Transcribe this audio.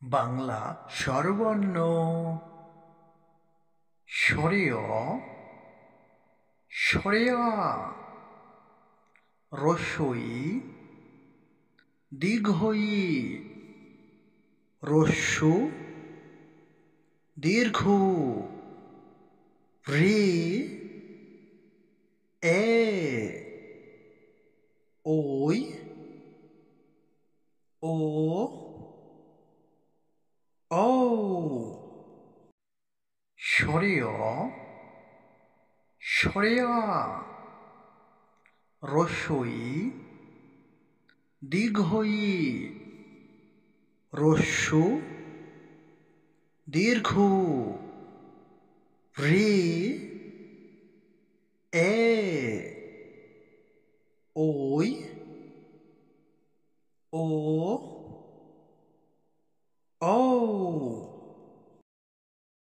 বাংলা স্বরবর্ণ স্বরেয় স্বরেয়া রস্বই দীর্ঘই রস্যু দীর্ঘ রে এ ওই ও ও স্বরেয় স্বরেয়া রস্বই দীর্ঘই রস্যু দীর্ঘ রে এ ওই ও